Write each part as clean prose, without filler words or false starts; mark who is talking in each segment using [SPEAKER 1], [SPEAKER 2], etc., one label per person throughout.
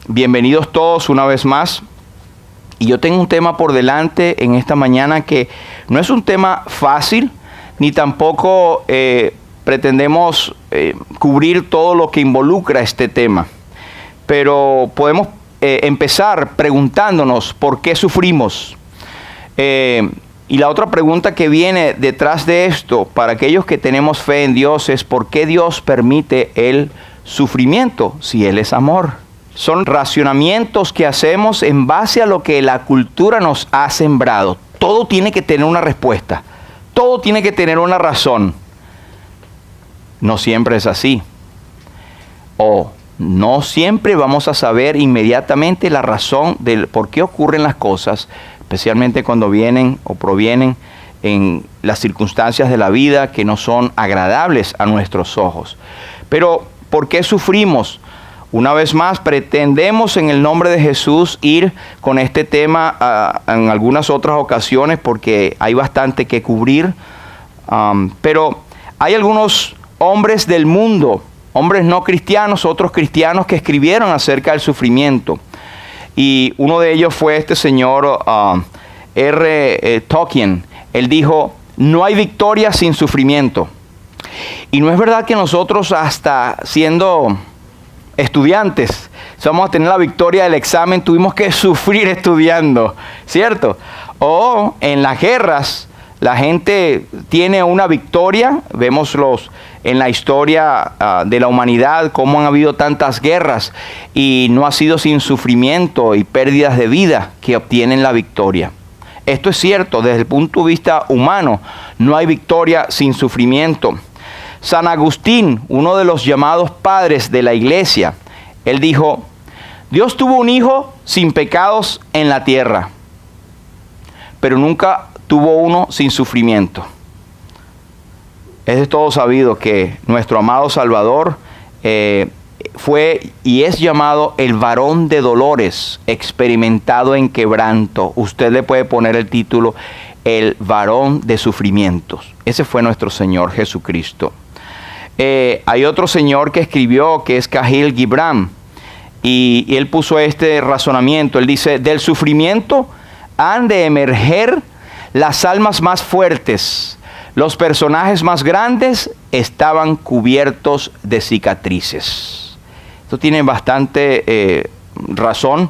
[SPEAKER 1] Bienvenidos todos una vez más. Y yo tengo un tema por delante en esta mañana que no es un tema fácil, ni tampoco pretendemos cubrir todo lo que involucra este tema. Pero podemos empezar preguntándonos por qué sufrimos. Y la otra pregunta que viene detrás de esto, para aquellos que tenemos fe en Dios, es ¿por qué Dios permite el sufrimiento si Él es amor? Son racionamientos que hacemos en base a lo que la cultura nos ha sembrado. Todo tiene que tener una respuesta. Todo tiene que tener una razón. No siempre es así. O no siempre vamos a saber inmediatamente la razón del por qué ocurren las cosas, especialmente cuando vienen o provienen en las circunstancias de la vida que no son agradables a nuestros ojos. Pero, ¿por qué sufrimos? Una vez más, pretendemos en el nombre de Jesús ir con este tema en algunas otras ocasiones porque hay bastante que cubrir. Pero hay algunos hombres del mundo, hombres no cristianos, otros cristianos que escribieron acerca del sufrimiento. Y uno de ellos fue este señor Tolkien. Él dijo, no hay victoria sin sufrimiento. Y no es verdad que nosotros hasta siendo estudiantes, si vamos a tener la victoria del examen, tuvimos que sufrir estudiando, ¿cierto? O en las guerras, la gente tiene una victoria. Vemos en la historia de la humanidad cómo han habido tantas guerras y no ha sido sin sufrimiento y pérdidas de vida que obtienen la victoria. Esto es cierto, desde el punto de vista humano, no hay victoria sin sufrimiento. San Agustín, uno de los llamados padres de la iglesia, él dijo, Dios tuvo un hijo sin pecados en la tierra, pero nunca tuvo uno sin sufrimiento. Es de todo sabido que nuestro amado Salvador fue y es llamado el varón de dolores, experimentado en quebranto. Usted le puede poner el título, el varón de sufrimientos. Ese fue nuestro Señor Jesucristo. Hay otro señor que escribió, que es Khalil Gibran, y él puso este razonamiento. Él dice, del sufrimiento han de emerger las almas más fuertes. Los personajes más grandes estaban cubiertos de cicatrices. Esto tiene bastante razón.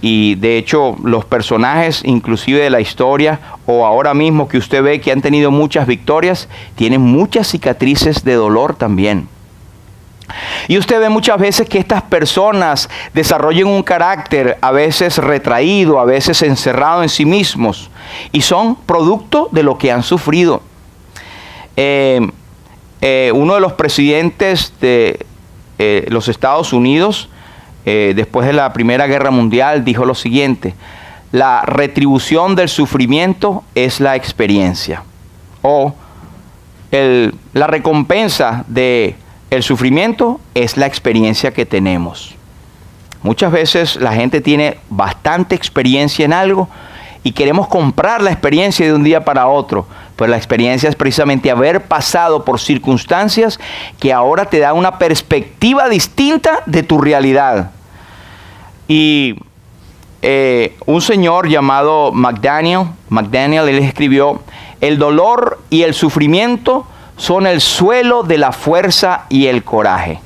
[SPEAKER 1] Y de hecho los personajes inclusive de la historia o ahora mismo que usted ve que han tenido muchas victorias, tienen muchas cicatrices de dolor también. Y usted ve muchas veces que estas personas desarrollan un carácter a veces retraído, a veces encerrado en sí mismos y son producto de lo que han sufrido. Uno de los presidentes de los Estados Unidos, después de la Primera Guerra Mundial, dijo lo siguiente: la retribución del sufrimiento es la experiencia, o la recompensa del sufrimiento es la experiencia que tenemos. Muchas veces la gente tiene bastante experiencia en algo y queremos comprar la experiencia de un día para otro, pues la experiencia es precisamente haber pasado por circunstancias que ahora te da una perspectiva distinta de tu realidad. Y un señor llamado McDaniel, él escribió, el dolor y el sufrimiento son el suelo de la fuerza y el coraje.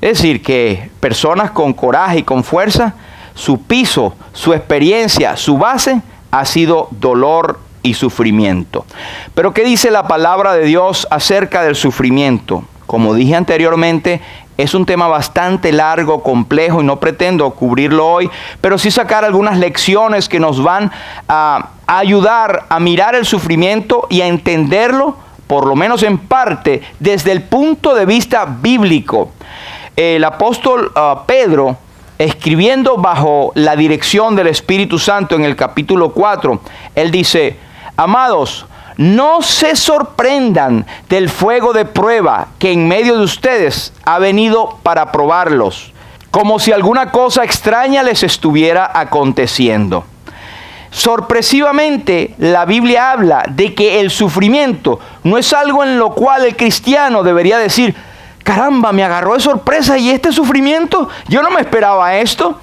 [SPEAKER 1] Es decir, que personas con coraje y con fuerza, su piso, su experiencia, su base ha sido dolor y sufrimiento. Pero ¿qué dice la palabra de Dios acerca del sufrimiento? Como dije anteriormente, es un tema bastante largo, complejo y no pretendo cubrirlo hoy, pero sí sacar algunas lecciones que nos van a ayudar a mirar el sufrimiento y a entenderlo, por lo menos en parte, desde el punto de vista bíblico. El apóstol Pedro, escribiendo bajo la dirección del Espíritu Santo en el capítulo 4, él dice, amados, no se sorprendan del fuego de prueba que en medio de ustedes ha venido para probarlos, como si alguna cosa extraña les estuviera aconteciendo. Sorpresivamente, la Biblia habla de que el sufrimiento no es algo en lo cual el cristiano debería decir, caramba, me agarró de sorpresa y este sufrimiento, yo no me esperaba esto.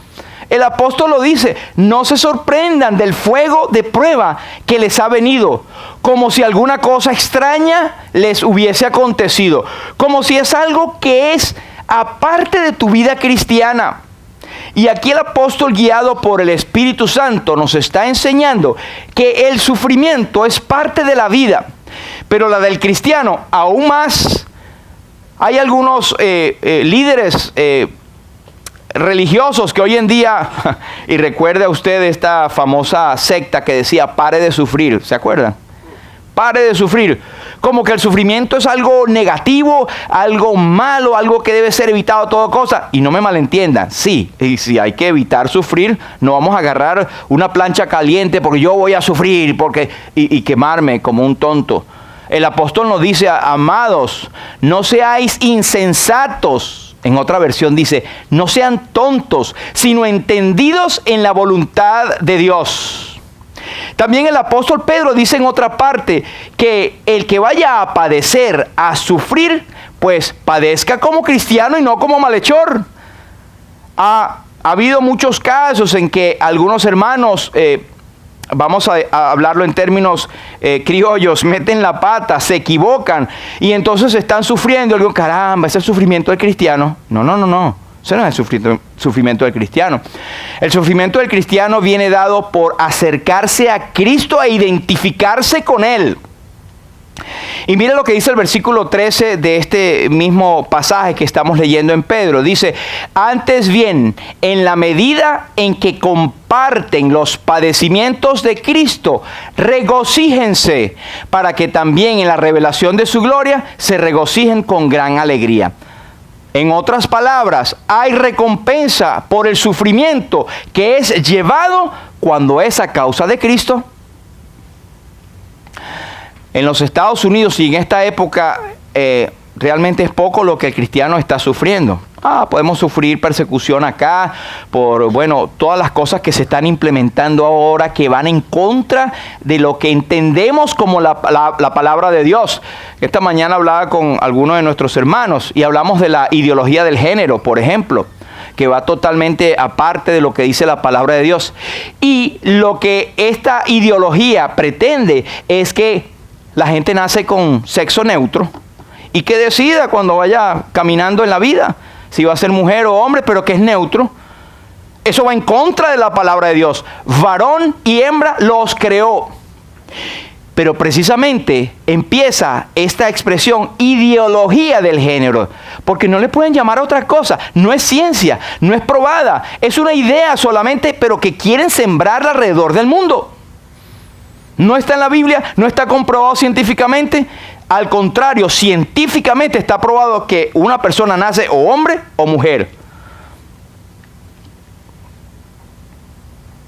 [SPEAKER 1] El apóstol lo dice, no se sorprendan del fuego de prueba que les ha venido, como si alguna cosa extraña les hubiese acontecido, como si es algo que es aparte de tu vida cristiana. Y aquí el apóstol, guiado por el Espíritu Santo, nos está enseñando que el sufrimiento es parte de la vida, pero la del cristiano aún más. Hay algunos líderes religiosos que hoy en día, y recuerde a usted esta famosa secta que decía, pare de sufrir, ¿se acuerdan? Pare de sufrir, como que el sufrimiento es algo negativo, algo malo, algo que debe ser evitado a toda cosa. Y no me malentiendan, sí, y si hay que evitar sufrir, no vamos a agarrar una plancha caliente porque yo voy a sufrir y quemarme como un tonto. El apóstol nos dice, amados, no seáis insensatos. En otra versión dice, no sean tontos, sino entendidos en la voluntad de Dios. También el apóstol Pedro dice en otra parte que el que vaya a padecer, a sufrir, pues padezca como cristiano y no como malhechor. Ha habido muchos casos en que algunos hermanos, vamos a hablarlo en términos criollos, meten la pata, se equivocan y entonces están sufriendo. Y digo, caramba, ese es el sufrimiento del cristiano. No. Ese no es el sufrimiento del cristiano. El sufrimiento del cristiano viene dado por acercarse a Cristo e identificarse con Él. Y mira lo que dice el versículo 13 de este mismo pasaje que estamos leyendo en Pedro. Dice, antes bien, en la medida en que comparten los padecimientos de Cristo, regocíjense, para que también en la revelación de su gloria se regocijen con gran alegría. En otras palabras, hay recompensa por el sufrimiento que es llevado cuando es a causa de Cristo. En los Estados Unidos y en esta época realmente es poco lo que el cristiano está sufriendo. Podemos sufrir persecución acá por, todas las cosas que se están implementando ahora que van en contra de lo que entendemos como la palabra de Dios. Esta mañana hablaba con algunos de nuestros hermanos y hablamos de la ideología del género, por ejemplo, que va totalmente aparte de lo que dice la palabra de Dios. Y lo que esta ideología pretende es que la gente nace con sexo neutro y que decida cuando vaya caminando en la vida si va a ser mujer o hombre, pero que es neutro. Eso va en contra de la palabra de Dios. Varón y hembra los creó. Pero precisamente empieza esta expresión ideología del género, porque no le pueden llamar a otra cosa. No es ciencia, no es probada, es una idea solamente, pero que quieren sembrarla alrededor del mundo. No está en la Biblia, no está comprobado científicamente. Al contrario, científicamente está probado que una persona nace o hombre o mujer.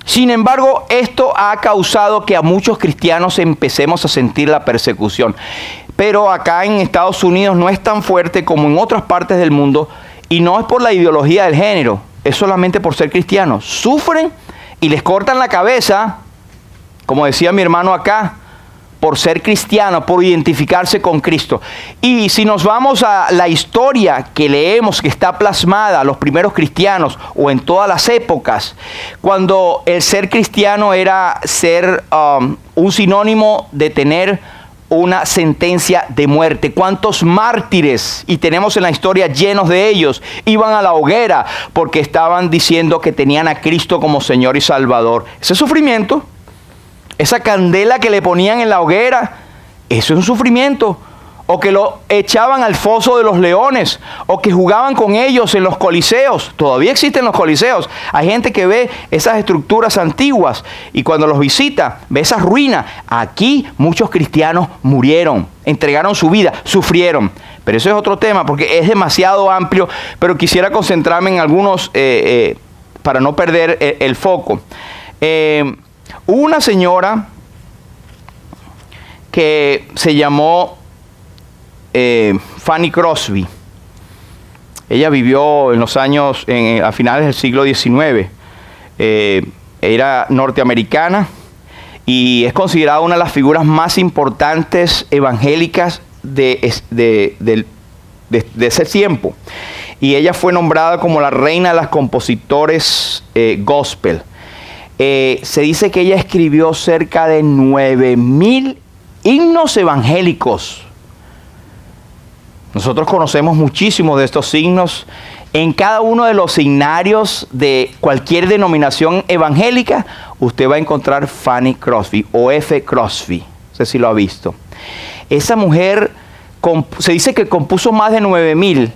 [SPEAKER 1] Sin embargo, esto ha causado que a muchos cristianos empecemos a sentir la persecución. Pero acá en Estados Unidos no es tan fuerte como en otras partes del mundo, y no es por la ideología del género, es solamente por ser cristianos. Sufren y les cortan la cabeza, como decía mi hermano acá, por ser cristiano, por identificarse con Cristo. Y si nos vamos a la historia que leemos, que está plasmada a los primeros cristianos o en todas las épocas, cuando el ser cristiano era ser un sinónimo de tener una sentencia de muerte. ¿Cuántos mártires, y tenemos en la historia llenos de ellos, iban a la hoguera porque estaban diciendo que tenían a Cristo como Señor y Salvador? Ese sufrimiento, esa candela que le ponían en la hoguera, eso es un sufrimiento. O que lo echaban al foso de los leones, o que jugaban con ellos en los coliseos. Todavía existen los coliseos. Hay gente que ve esas estructuras antiguas y cuando los visita, ve esas ruinas. Aquí muchos cristianos murieron, entregaron su vida, sufrieron. Pero eso es otro tema porque es demasiado amplio, pero quisiera concentrarme en algunos para no perder el foco. Hubo una señora que se llamó Fanny Crosby. Ella vivió en los años, a finales del siglo XIX. Era norteamericana y es considerada una de las figuras más importantes evangélicas del de ese tiempo. Y ella fue nombrada como la reina de las compositores gospel. Se dice que ella escribió cerca de 9,000 himnos evangélicos. Nosotros conocemos muchísimos de estos himnos. En cada uno de los signarios de cualquier denominación evangélica, usted va a encontrar Fanny Crosby o F. Crosby. No sé si lo ha visto. Esa mujer se dice que compuso más de 9,000.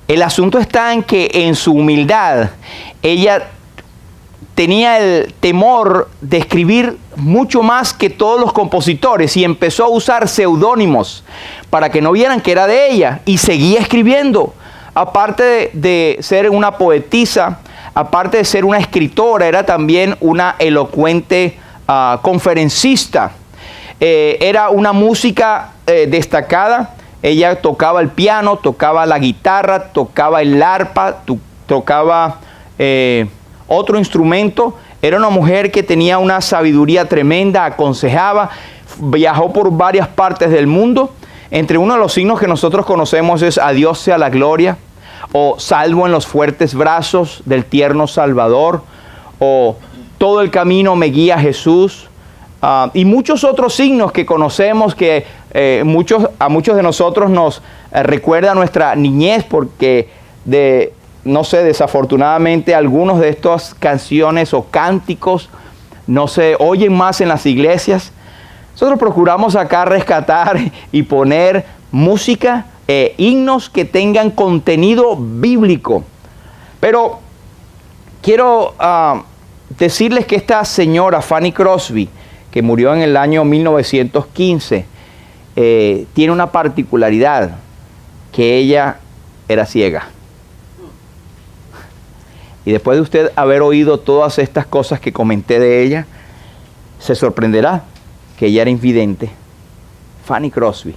[SPEAKER 1] El asunto está en que en su humildad, ella tenía el temor de escribir mucho más que todos los compositores y empezó a usar seudónimos para que no vieran que era de ella, y seguía escribiendo. Aparte de ser una poetisa, aparte de ser una escritora, era también una elocuente conferencista. Era una música destacada. Ella tocaba el piano, tocaba la guitarra, tocaba el arpa, tocaba otro instrumento. Era una mujer que tenía una sabiduría tremenda, aconsejaba, viajó por varias partes del mundo. Entre uno de los signos que nosotros conocemos es "A Dios sea la gloria", o "Salvo en los fuertes brazos del tierno Salvador", o "Todo el camino me guía Jesús", y muchos otros signos que conocemos que a muchos de nosotros nos recuerda nuestra niñez, porque no sé, desafortunadamente algunos de estas canciones o cánticos no se oyen más en las iglesias. Nosotros procuramos acá rescatar y poner música, himnos que tengan contenido bíblico. Pero quiero decirles que esta señora Fanny Crosby, que murió en el año 1915, tiene una particularidad, que ella era ciega. Y después de usted haber oído todas estas cosas que comenté de ella, se sorprenderá que ella era invidente. Fanny Crosby,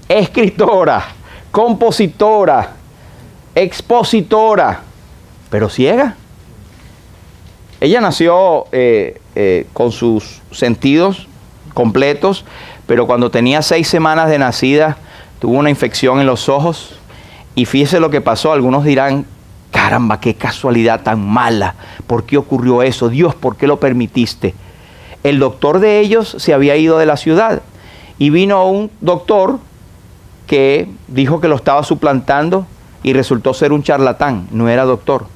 [SPEAKER 1] escritora, compositora, expositora, pero ciega. Ella nació con sus sentidos completos, pero cuando tenía 6 semanas de nacida, tuvo una infección en los ojos. Y fíjese lo que pasó. Algunos dirán: caramba, qué casualidad tan mala. ¿Por qué ocurrió eso? Dios, ¿por qué lo permitiste? El doctor de ellos se había ido de la ciudad y vino un doctor que dijo que lo estaba suplantando y resultó ser un charlatán, no era doctor.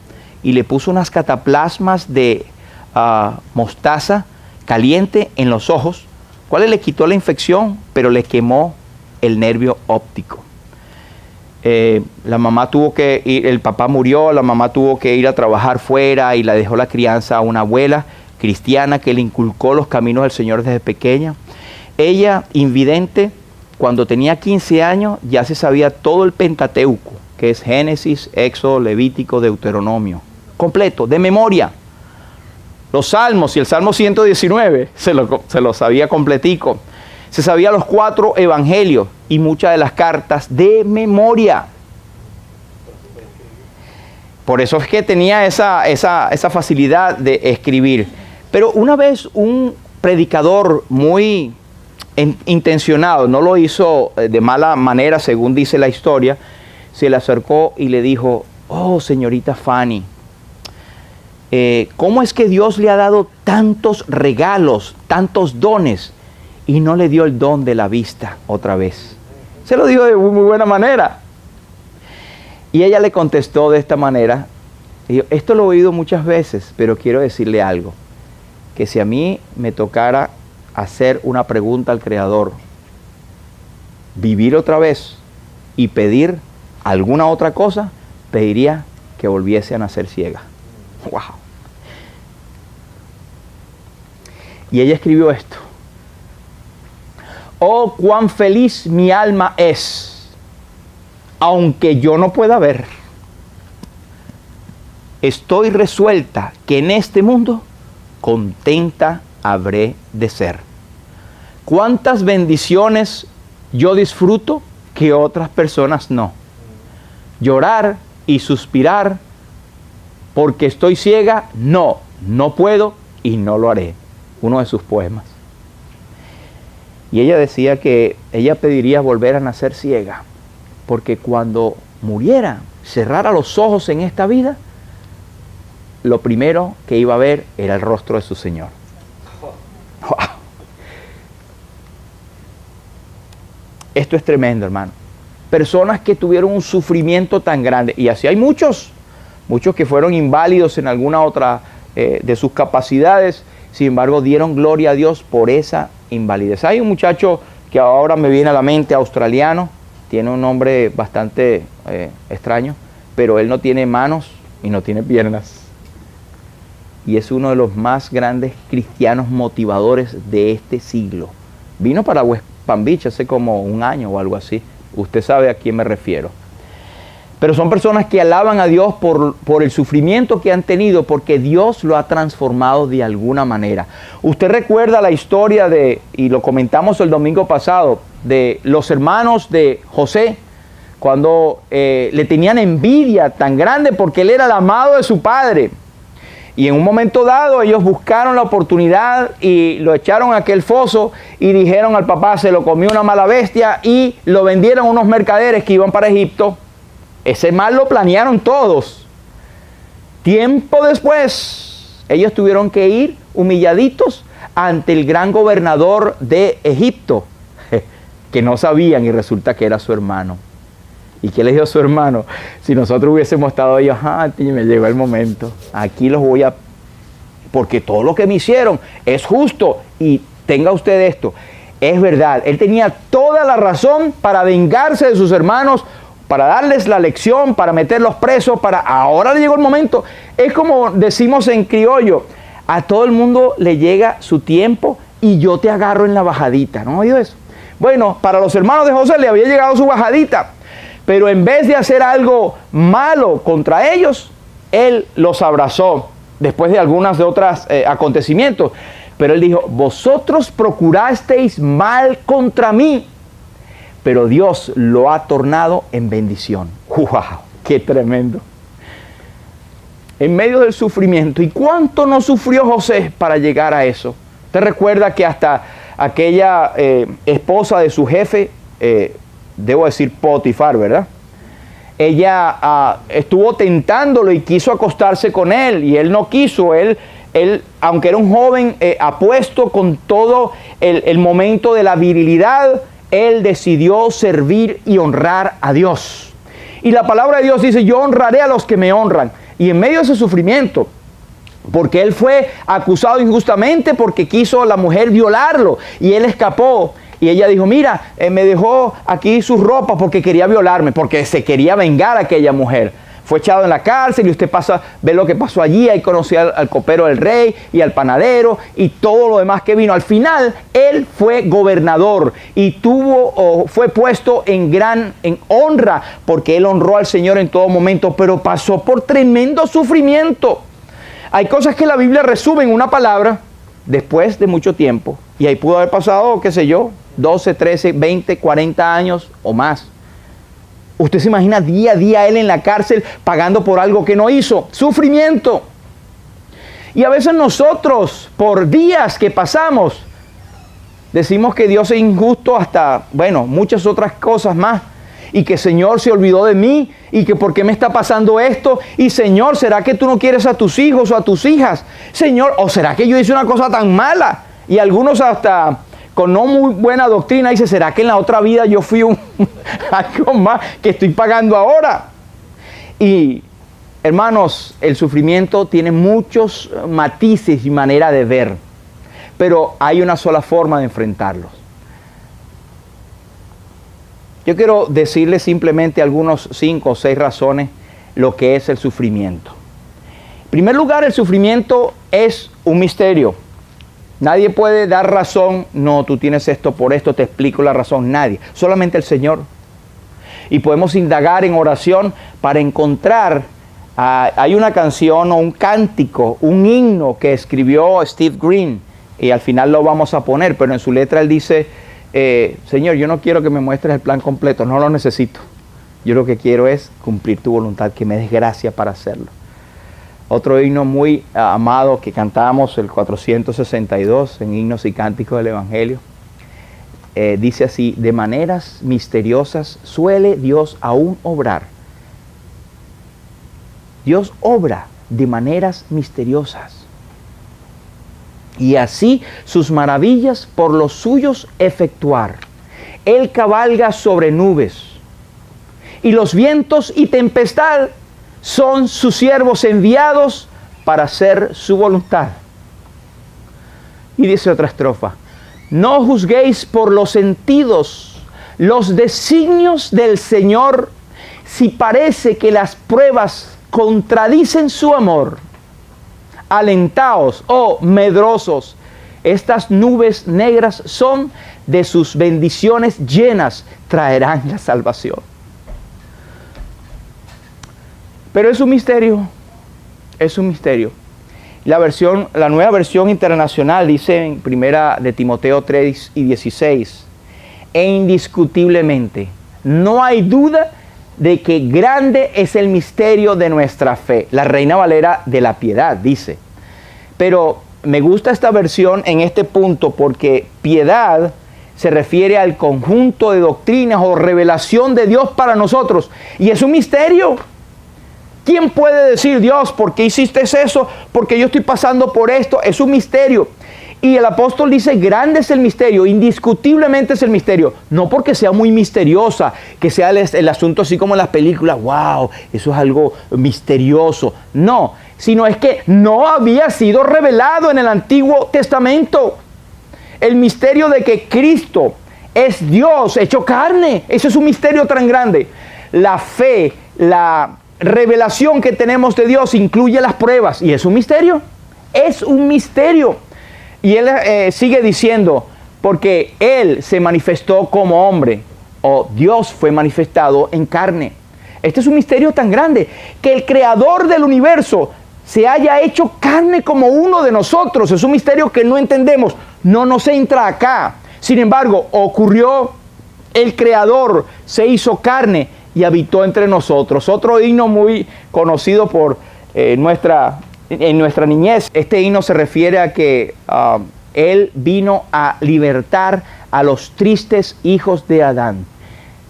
[SPEAKER 1] Y le puso unas cataplasmas de mostaza caliente en los ojos, cual le quitó la infección, pero le quemó el nervio óptico. La mamá tuvo que ir, el papá murió, la mamá tuvo que ir a trabajar fuera y la dejó la crianza a una abuela cristiana que le inculcó los caminos del Señor desde pequeña. Ella, invidente, cuando tenía 15 años ya se sabía todo el Pentateuco, que es Génesis, Éxodo, Levítico, Deuteronomio, completo, de memoria. Los salmos y el Salmo 119 se lo sabía completico. Se sabía los 4 evangelios y muchas de las cartas de memoria. Por eso es que tenía esa facilidad de escribir. Pero una vez un predicador muy intencionado, no lo hizo de mala manera según dice la historia, se le acercó y le dijo: oh, señorita Fanny, ¿cómo es que Dios le ha dado tantos regalos, tantos dones, y no le dio el don de la vista otra vez? Se lo dijo de muy buena manera. Y ella le contestó de esta manera: esto lo he oído muchas veces, pero quiero decirle algo, que si a mí me tocara hacer una pregunta al Creador, vivir otra vez y pedir alguna otra cosa, pediría que volviese a nacer ciega. ¡Wow! Y ella escribió esto: oh, cuán feliz mi alma es, aunque yo no pueda ver. Estoy resuelta que en este mundo contenta habré de ser. Cuántas bendiciones yo disfruto que otras personas no. Llorar y suspirar porque estoy ciega, no puedo y no lo haré. Uno de sus poemas. Y ella decía que ella pediría volver a nacer ciega. porque cuando muriera, cerrara los ojos en esta vida, lo primero que iba a ver era el rostro de su Señor. Wow. Esto es tremendo, hermano. Personas que tuvieron un sufrimiento tan grande, y así hay muchos que fueron inválidos en alguna otra de sus capacidades, sin embargo dieron gloria a Dios por esa invalidez. Hay un muchacho que ahora me viene a la mente, australiano, tiene un nombre bastante extraño, pero él no tiene manos y no tiene piernas. Y es uno de los más grandes cristianos motivadores de este siglo. Vino para West Palm Beach hace como un año o algo así. Usted sabe a quién me refiero. Pero son personas que alaban a Dios por el sufrimiento que han tenido, porque Dios lo ha transformado de alguna manera. Usted recuerda la historia y lo comentamos el domingo pasado, de los hermanos de José, cuando le tenían envidia tan grande porque él era el amado de su padre. Y en un momento dado ellos buscaron la oportunidad y lo echaron a aquel foso y dijeron al papá, se lo comió una mala bestia, y lo vendieron a unos mercaderes que iban para Egipto. Ese mal lo planearon todos. Tiempo después, ellos tuvieron que ir humilladitos ante el gran gobernador de Egipto, que no sabían, y resulta que era su hermano. ¿Y qué le dijo su hermano? Si nosotros hubiésemos estado ahí, me llegó el momento, aquí los voy a... Porque todo lo que me hicieron es justo, y tenga usted esto, es verdad, él tenía toda la razón para vengarse de sus hermanos, para darles la lección, para meterlos presos, ahora le llegó el momento. Es como decimos en criollo, a todo el mundo le llega su tiempo y yo te agarro en la bajadita, ¿no oído eso? Bueno, para los hermanos de José le había llegado su bajadita, pero en vez de hacer algo malo contra ellos, él los abrazó después de algunos de otros acontecimientos. Pero él dijo, vosotros procurasteis mal contra mí, pero Dios lo ha tornado en bendición. ¡Wow! ¡Qué tremendo! En medio del sufrimiento. ¿Y cuánto no sufrió José para llegar a eso? ¿Usted recuerda que hasta aquella esposa de su jefe, debo decir Potifar, ¿verdad? Ella estuvo tentándolo y quiso acostarse con él, y él no quiso. Él aunque era un joven apuesto con todo el momento de la virilidad, él decidió servir y honrar a Dios. Y la palabra de Dios dice, yo honraré a los que me honran. Y en medio de ese sufrimiento, porque él fue acusado injustamente porque quiso la mujer violarlo, y él escapó. Y ella dijo, mira, me dejó aquí sus ropas porque quería violarme, porque se quería vengar a aquella mujer. Fue echado en la cárcel, y usted ve lo que pasó allí. Ahí conoció al copero del rey y al panadero y todo lo demás que vino. Al final, él fue gobernador y fue puesto en honra, porque él honró al Señor en todo momento, pero pasó por tremendo sufrimiento. Hay cosas que la Biblia resume en una palabra después de mucho tiempo, y ahí pudo haber pasado, qué sé yo, 12, 13, 20, 40 años o más. Usted se imagina día a día él en la cárcel pagando por algo que no hizo. Sufrimiento. Y a veces nosotros, por días que pasamos, decimos que Dios es injusto hasta, muchas otras cosas más. Y que Señor se olvidó de mí, y que por qué me está pasando esto. Y Señor, ¿será que tú no quieres a tus hijos o a tus hijas? Señor, ¿o será que yo hice una cosa tan mala? Y algunos hasta con no muy buena doctrina dice, ¿será que en la otra vida yo fui algo más que estoy pagando ahora? Y hermanos, el sufrimiento tiene muchos matices y manera de ver, pero hay una sola forma de enfrentarlos. Yo quiero decirles simplemente algunos 5 o 6 razones lo que es el sufrimiento. En primer lugar, el sufrimiento es un misterio. Nadie puede dar razón, no, tú tienes esto por esto, te explico la razón, nadie, solamente el Señor. Y podemos indagar en oración para encontrar, hay una canción o un cántico, un himno que escribió Steve Green, y al final lo vamos a poner, pero en su letra él dice, Señor, yo no quiero que me muestres el plan completo, no lo necesito. Yo lo que quiero es cumplir tu voluntad, que me des gracia para hacerlo. Otro himno muy amado que cantamos, el 462, en Himnos y Cánticos del Evangelio. dice así: de maneras misteriosas suele Dios aún obrar. Dios obra de maneras misteriosas. Y así sus maravillas por los suyos efectuar. Él cabalga sobre nubes. Y los vientos y tempestad son sus siervos enviados para hacer su voluntad. Y dice otra estrofa: no juzguéis por los sentidos los designios del Señor, si parece que las pruebas contradicen su amor. Alentaos, oh medrosos, estas nubes negras son de sus bendiciones llenas, traerán la salvación. Pero es un misterio, es un misterio. La nueva versión internacional dice en 1 de Timoteo 3 y 16, e indiscutiblemente, no hay duda de que grande es el misterio de nuestra fe. La Reina Valera de la Piedad dice. Pero me gusta esta versión en este punto porque piedad se refiere al conjunto de doctrinas o revelación de Dios para nosotros. Y es un misterio. ¿Quién puede decir: Dios, ¿por qué hiciste eso? Porque yo estoy pasando por esto. Es un misterio. Y el apóstol dice: grande es el misterio, indiscutiblemente es el misterio. No porque sea muy misteriosa, que sea el asunto así como en las películas, wow, eso es algo misterioso. No, sino es que no había sido revelado en el Antiguo Testamento. El misterio de que Cristo es Dios hecho carne, ese es un misterio tan grande. La fe, la revelación que tenemos de Dios incluye las pruebas, y es un misterio. Es un misterio. Y él sigue diciendo, porque Él se manifestó como hombre, o Dios fue manifestado en carne. Este es un misterio tan grande, que el creador del universo se haya hecho carne como uno de nosotros. Es un misterio que no entendemos, no nos entra acá. Sin embargo, ocurrió, el creador se hizo carne y habitó entre nosotros. Otro himno muy conocido por en nuestra niñez. Este himno se refiere a que Él vino a libertar a los tristes hijos de Adán.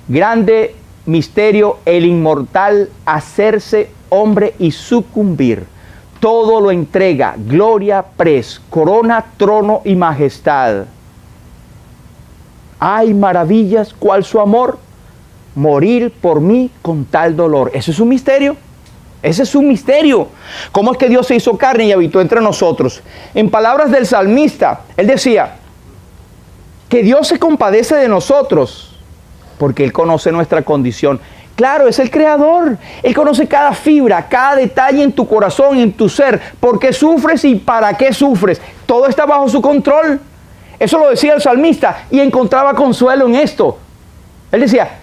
[SPEAKER 1] Grande misterio, el inmortal hacerse hombre y sucumbir. Todo lo entrega, gloria, pres, corona, trono y majestad. Hay maravillas, cual su amor, morir por mí con tal dolor. Eso es un misterio. Ese es un misterio. ¿Cómo es que Dios se hizo carne y habitó entre nosotros? En palabras del salmista, él decía que Dios se compadece de nosotros porque Él conoce nuestra condición. Claro, es el creador. Él conoce cada fibra, cada detalle en tu corazón, en tu ser. ¿Por qué sufres y para qué sufres? Todo está bajo su control. Eso lo decía el salmista y encontraba consuelo en esto. Él decía,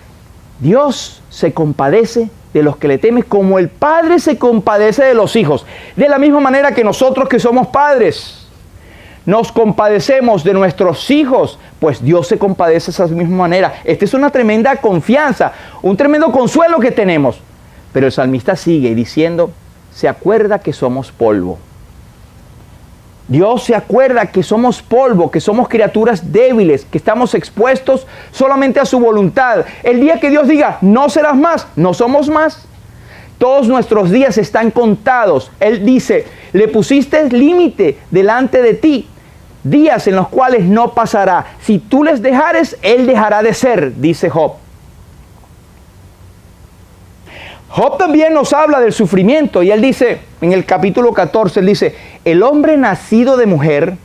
[SPEAKER 1] Dios se compadece de los que le temen, como el padre se compadece de los hijos. De la misma manera que nosotros que somos padres nos compadecemos de nuestros hijos, pues Dios se compadece de esa misma manera. Esta es una tremenda confianza, un tremendo consuelo que tenemos. Pero el salmista sigue diciendo, se acuerda que somos polvo. Dios se acuerda que somos polvo, que somos criaturas débiles, que estamos expuestos solamente a su voluntad. El día que Dios diga, no serás más, no somos más. Todos nuestros días están contados. Él dice, le pusiste límite delante de ti, días en los cuales no pasará. Si tú les dejares, Él dejará de ser, dice Job. Job también nos habla del sufrimiento y él dice, en el capítulo 14, él dice, el hombre nacido de mujer,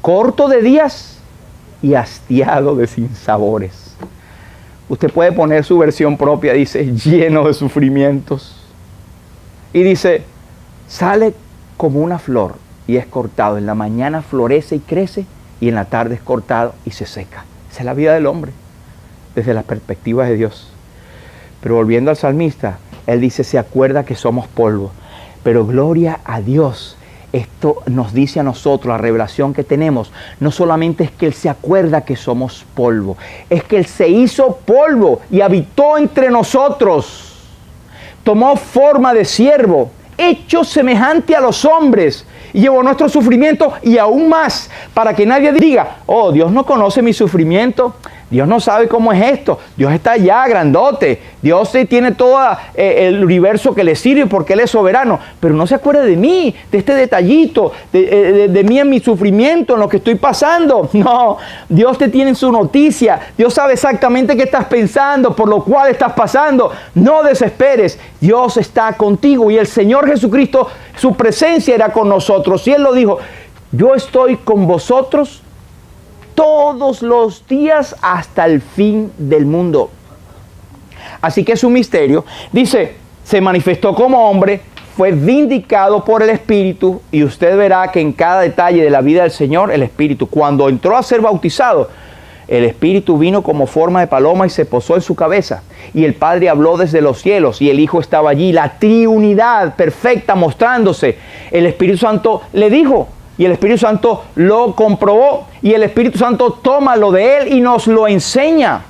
[SPEAKER 1] corto de días y hastiado de sinsabores. Usted puede poner su versión propia, dice, lleno de sufrimientos. Y dice, sale como una flor y es cortado. En la mañana florece y crece y en la tarde es cortado y se seca. Esa es la vida del hombre, desde la perspectiva de Dios. Pero volviendo al salmista, él dice, se acuerda que somos polvo. Pero gloria a Dios, esto nos dice a nosotros, la revelación que tenemos, no solamente es que Él se acuerda que somos polvo, es que Él se hizo polvo y habitó entre nosotros. Tomó forma de siervo, hecho semejante a los hombres, y llevó nuestro sufrimiento y aún más, para que nadie diga, oh, Dios no conoce mi sufrimiento, Dios no sabe cómo es esto, Dios está allá grandote, Dios tiene todo el universo que le sirve porque Él es soberano, pero no se acuerda de mí, de este detallito, de mí en mi sufrimiento, en lo que estoy pasando. No, Dios te tiene en su noticia, Dios sabe exactamente qué estás pensando, por lo cual estás pasando. No desesperes, Dios está contigo y el Señor Jesucristo, su presencia era con nosotros y Él lo dijo, yo estoy con vosotros todos los días hasta el fin del mundo. Así que es un misterio. Dice, se manifestó como hombre, fue vindicado por el Espíritu, y usted verá que en cada detalle de la vida del Señor, el Espíritu, cuando entró a ser bautizado, el Espíritu vino como forma de paloma y se posó en su cabeza. Y el Padre habló desde los cielos y el Hijo estaba allí, la triunidad perfecta mostrándose. El Espíritu Santo le dijo, y el Espíritu Santo lo comprobó, y el Espíritu Santo toma lo de Él y nos lo enseña.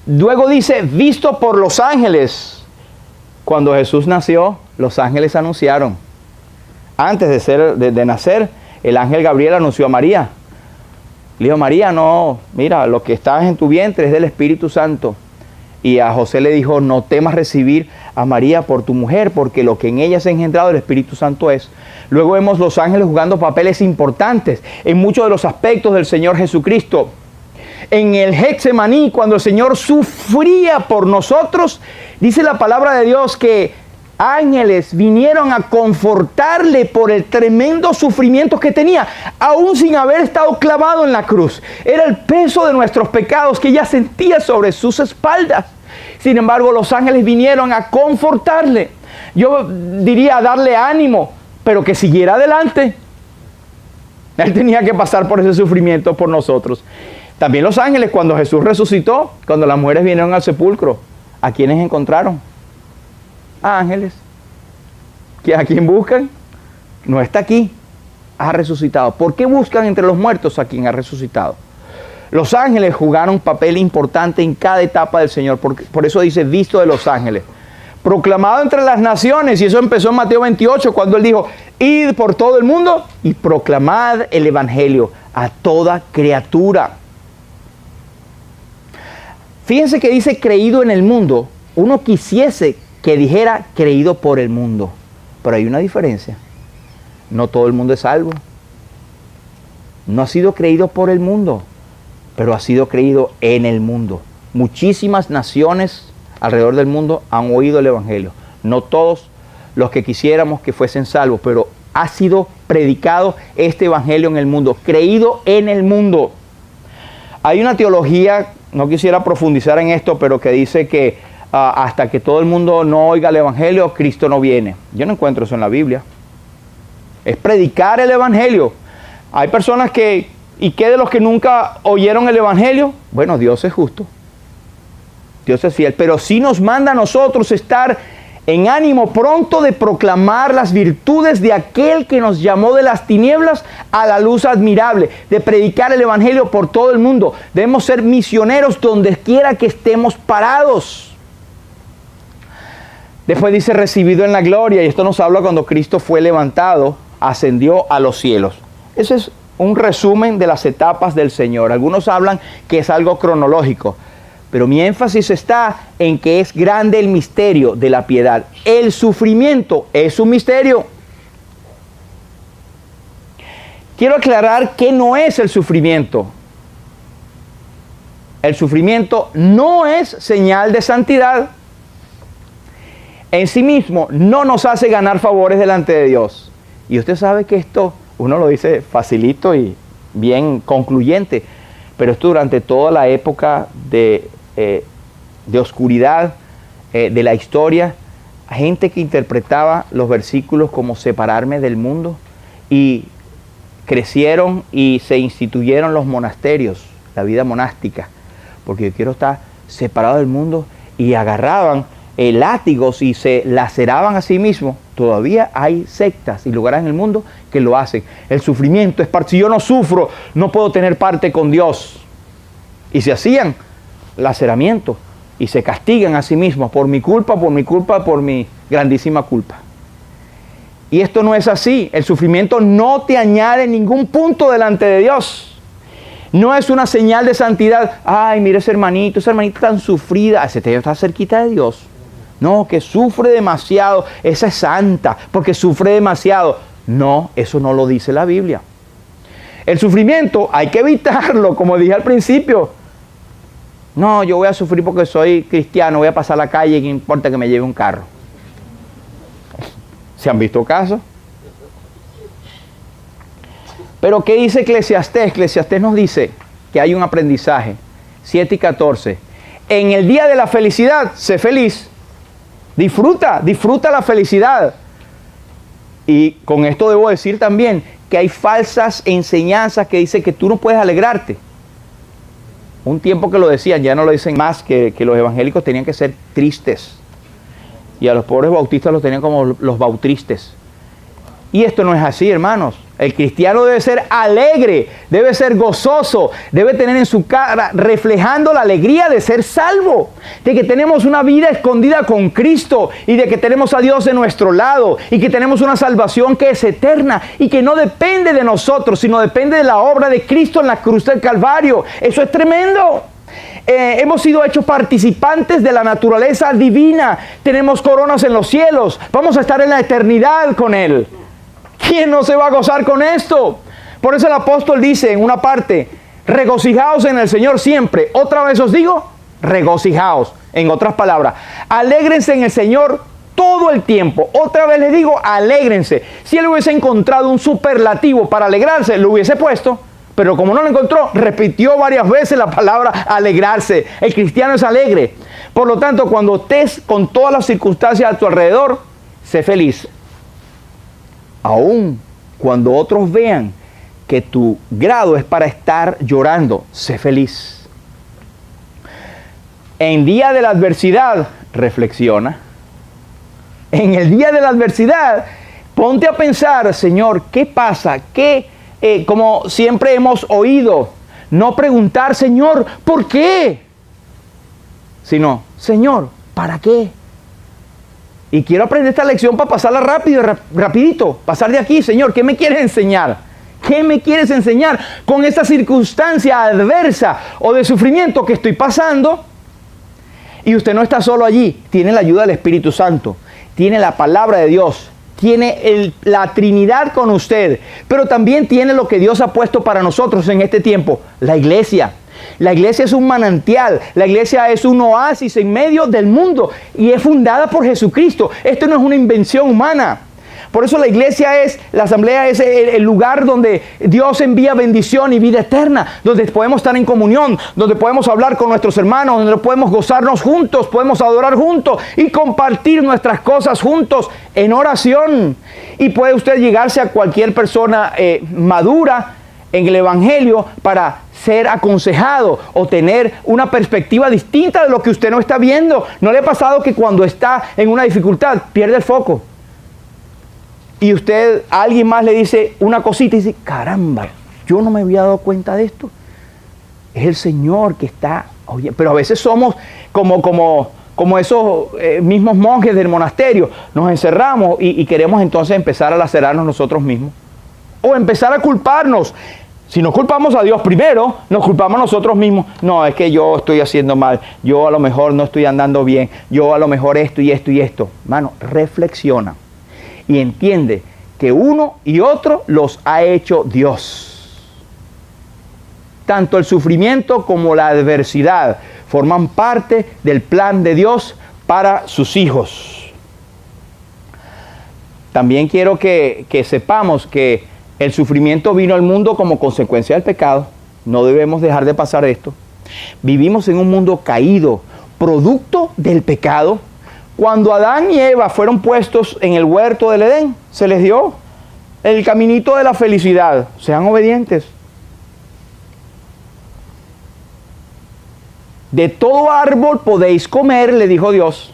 [SPEAKER 1] Luego dice, visto por los ángeles. Cuando Jesús nació, los ángeles anunciaron. Antes de nacer, el ángel Gabriel anunció a María. Le dijo, María, no, mira, lo que está en tu vientre es del Espíritu Santo. Y a José le dijo, no temas recibir a María por tu mujer, porque lo que en ella se ha engendrado el Espíritu Santo es. Luego vemos los ángeles jugando papeles importantes en muchos de los aspectos del Señor Jesucristo. En el Getsemaní, cuando el Señor sufría por nosotros, dice la palabra de Dios que ángeles vinieron a confortarle por el tremendo sufrimiento que tenía, aún sin haber estado clavado en la cruz. Era el peso de nuestros pecados que ya sentía sobre sus espaldas. Sin embargo, los ángeles vinieron a confortarle. Yo diría a darle ánimo, pero que siguiera adelante. Él tenía que pasar por ese sufrimiento por nosotros. También los ángeles, cuando Jesús resucitó, cuando las mujeres vinieron al sepulcro, ¿a quiénes encontraron? A ángeles. ¿A quién buscan? No está aquí, ha resucitado. ¿Por qué buscan entre los muertos a quien ha resucitado? Los ángeles jugaron un papel importante en cada etapa del Señor. Por eso dice, visto de los ángeles. Proclamado entre las naciones, y eso empezó en Mateo 28, cuando Él dijo, id por todo el mundo y proclamad el Evangelio a toda criatura. Fíjense que dice creído en el mundo. Uno quisiese que dijera creído por el mundo, pero hay una diferencia. No todo el mundo es salvo. No ha sido creído por el mundo, pero ha sido creído en el mundo. Muchísimas naciones alrededor del mundo han oído el Evangelio. No todos los que quisiéramos que fuesen salvos, pero ha sido predicado este Evangelio en el mundo, creído en el mundo. Hay una teología, no quisiera profundizar en esto, pero que dice que hasta que todo el mundo no oiga el Evangelio, Cristo no viene. Yo no encuentro eso en la Biblia. Es predicar el Evangelio. Hay personas que, ¿y qué de los que nunca oyeron el Evangelio? Bueno, Dios es justo. Dios es fiel, pero sí nos manda a nosotros estar en ánimo pronto de proclamar las virtudes de aquel que nos llamó de las tinieblas a la luz admirable, de predicar el Evangelio por todo el mundo. Debemos ser misioneros donde quiera que estemos parados. Después dice recibido en la gloria, y esto nos habla cuando Cristo fue levantado, ascendió a los cielos. Ese es un resumen de las etapas del Señor. Algunos hablan que es algo cronológico, pero mi énfasis está en que es grande el misterio de la piedad. El sufrimiento es un misterio. Quiero aclarar que no es el sufrimiento. El sufrimiento no es señal de santidad. En sí mismo no nos hace ganar favores delante de Dios. Y usted sabe que esto, uno lo dice facilito y bien concluyente, pero esto durante toda la época de oscuridad de la historia, gente que interpretaba los versículos como separarme del mundo, y crecieron y se instituyeron los monasterios, la vida monástica, porque yo quiero estar separado del mundo, y agarraban látigos y se laceraban a sí mismos. Todavía hay sectas y lugares en el mundo que lo hacen. El sufrimiento es parte. Si yo no sufro, no puedo tener parte con Dios. Y se hacían laceramientos y se castigan a sí mismos por mi culpa, por mi grandísima culpa. Y esto no es así. El sufrimiento no te añade ningún punto delante de Dios. No es una señal de santidad. Ay, mira esa hermanita tan sufrida. Ese está cerquita de Dios. No, que sufre demasiado. Esa es santa porque sufre demasiado. No, eso no lo dice la Biblia. El sufrimiento hay que evitarlo, como dije al principio. No, yo voy a sufrir porque soy cristiano, voy a pasar la calle, ¿qué importa que me lleve un carro? ¿Se han visto casos? Pero ¿qué dice Eclesiastés? Eclesiastés nos dice que hay un aprendizaje. 7:14. En el día de la felicidad, sé feliz. Disfruta la felicidad. Y con esto debo decir también que hay falsas enseñanzas que dicen que tú no puedes alegrarte. Un tiempo que lo decían, ya no lo dicen más, que los evangélicos tenían que ser tristes. Y a los pobres bautistas los tenían como los bautristes. Y esto no es así, hermanos. El cristiano debe ser alegre, debe ser gozoso, debe tener en su cara reflejando la alegría de ser salvo, de que tenemos una vida escondida con Cristo y de que tenemos a Dios de nuestro lado y que tenemos una salvación que es eterna y que no depende de nosotros, sino depende de la obra de Cristo en la cruz del Calvario. Eso es tremendo. Hemos sido hechos participantes de la naturaleza divina. Tenemos coronas en los cielos. Vamos a estar en la eternidad con Él. ¿Quién no se va a gozar con esto? Por eso el apóstol dice en una parte, regocijaos en el Señor siempre. Otra vez os digo, regocijaos. En otras palabras, alégrense en el Señor todo el tiempo. Otra vez les digo, alégrense. Si él hubiese encontrado un superlativo para alegrarse, lo hubiese puesto. Pero como no lo encontró, repitió varias veces la palabra alegrarse. El cristiano es alegre. Por lo tanto, cuando estés con todas las circunstancias a tu alrededor, sé feliz. Aún cuando otros vean que tu grado es para estar llorando, sé feliz. En día de la adversidad, reflexiona. En el día de la adversidad, ponte a pensar, Señor, ¿qué pasa? Como siempre hemos oído, no preguntar, Señor, ¿por qué? Sino, Señor, ¿para qué? Y quiero aprender esta lección para pasarla rapidito, pasar de aquí, Señor, ¿qué me quieres enseñar? ¿Qué me quieres enseñar con esta circunstancia adversa o de sufrimiento que estoy pasando? Y usted no está solo allí, tiene la ayuda del Espíritu Santo, tiene la palabra de Dios, tiene la Trinidad con usted, pero también tiene lo que Dios ha puesto para nosotros en este tiempo, la iglesia. La iglesia es un manantial, la iglesia es un oasis en medio del mundo y es fundada por Jesucristo. Esto no es una invención humana. Por eso la asamblea es el lugar donde Dios envía bendición y vida eterna, donde podemos estar en comunión, donde podemos hablar con nuestros hermanos, donde podemos gozarnos juntos, podemos adorar juntos y compartir nuestras cosas juntos en oración. Y puede usted llegarse a cualquier persona madura en el Evangelio para ser aconsejado o tener una perspectiva distinta de lo que usted no está viendo. ¿No le ha pasado que cuando está en una dificultad pierde el foco? Y a alguien más le dice una cosita y dice, caramba, yo no me había dado cuenta de esto. Es el Señor que está, oye, pero a veces somos como esos mismos monjes del monasterio. Nos encerramos y queremos entonces empezar a lacerarnos nosotros mismos. O empezar a culparnos. Si no culpamos a Dios primero, nos culpamos a nosotros mismos. No, es que yo estoy haciendo mal. Yo a lo mejor no estoy andando bien. Yo a lo mejor esto y esto y esto. Mano, reflexiona. Y entiende que uno y otro los ha hecho Dios. Tanto el sufrimiento como la adversidad forman parte del plan de Dios para sus hijos. También quiero que sepamos que el sufrimiento vino al mundo como consecuencia del pecado. No debemos dejar de pasar esto. Vivimos en un mundo caído, producto del pecado. Cuando Adán y Eva fueron puestos en el huerto del Edén, se les dio el caminito de la felicidad. Sean obedientes. De todo árbol podéis comer, le dijo Dios,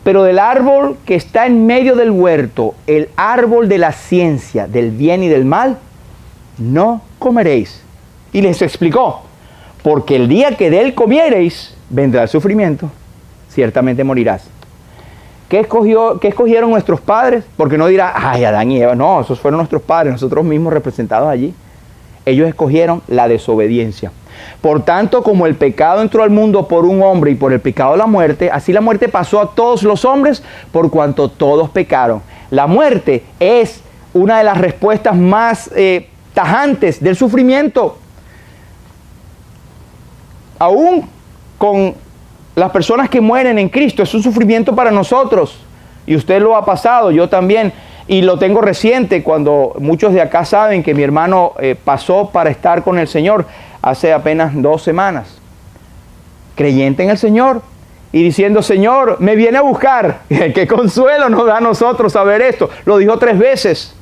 [SPEAKER 1] pero del árbol que está en medio del huerto, el árbol de la ciencia, del bien y del mal, no comeréis. Y les explicó, porque el día que de él comiereis, vendrá el sufrimiento, ciertamente morirás. ¿Qué escogieron nuestros padres? Porque no dirá, ay, Adán y Eva. No, esos fueron nuestros padres, nosotros mismos representados allí. Ellos escogieron la desobediencia. Por tanto, como el pecado entró al mundo por un hombre y por el pecado la muerte, así la muerte pasó a todos los hombres por cuanto todos pecaron. La muerte es una de las respuestas más tajantes del sufrimiento. Aún con las personas que mueren en Cristo, es un sufrimiento para nosotros. Y usted lo ha pasado, yo también. Y lo tengo reciente, cuando muchos de acá saben que mi hermano pasó para estar con el Señor hace apenas 2 semanas. Creyente en el Señor y diciendo, Señor, me viene a buscar. Qué consuelo nos da a nosotros saber esto. Lo dijo 3 veces.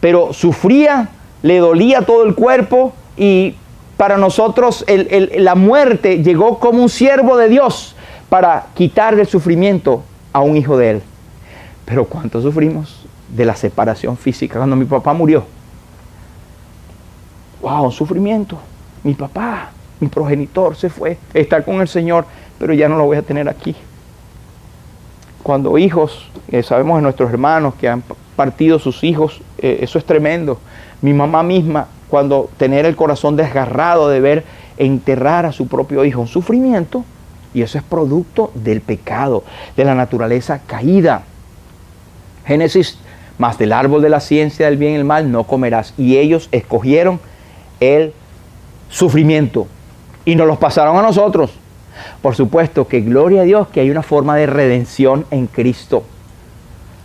[SPEAKER 1] Pero sufría, le dolía todo el cuerpo y para nosotros la muerte llegó como un siervo de Dios para quitar del sufrimiento a un hijo de Él. Pero ¿cuánto sufrimos de la separación física? Cuando mi papá murió. ¡Wow! Un sufrimiento. Mi papá, mi progenitor se fue. Está con el Señor, pero ya no lo voy a tener aquí. Cuando hijos, sabemos de nuestros hermanos que han partido sus hijos, eso es tremendo. Mi mamá misma, cuando tener el corazón desgarrado de ver enterrar a su propio hijo, un sufrimiento, y eso es producto del pecado, de la naturaleza caída. Génesis, mas del árbol de la ciencia del bien y el mal no comerás. Y ellos escogieron el sufrimiento y nos los pasaron a nosotros. Por supuesto que gloria a Dios que hay una forma de redención en Cristo.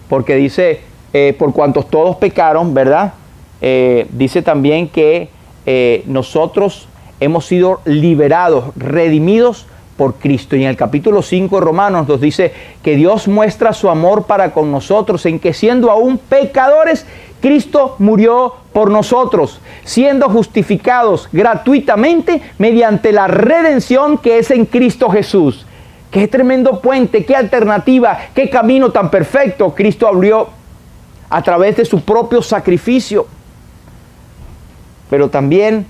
[SPEAKER 1] Porque dice, por cuantos todos pecaron, ¿verdad? Dice también que nosotros hemos sido liberados, redimidos por Cristo. Y en el capítulo 5 de Romanos nos dice que Dios muestra su amor para con nosotros en que siendo aún pecadores, Cristo murió por nosotros, siendo justificados gratuitamente mediante la redención que es en Cristo Jesús. Qué tremendo puente, qué alternativa, qué camino tan perfecto Cristo abrió a través de su propio sacrificio. Pero también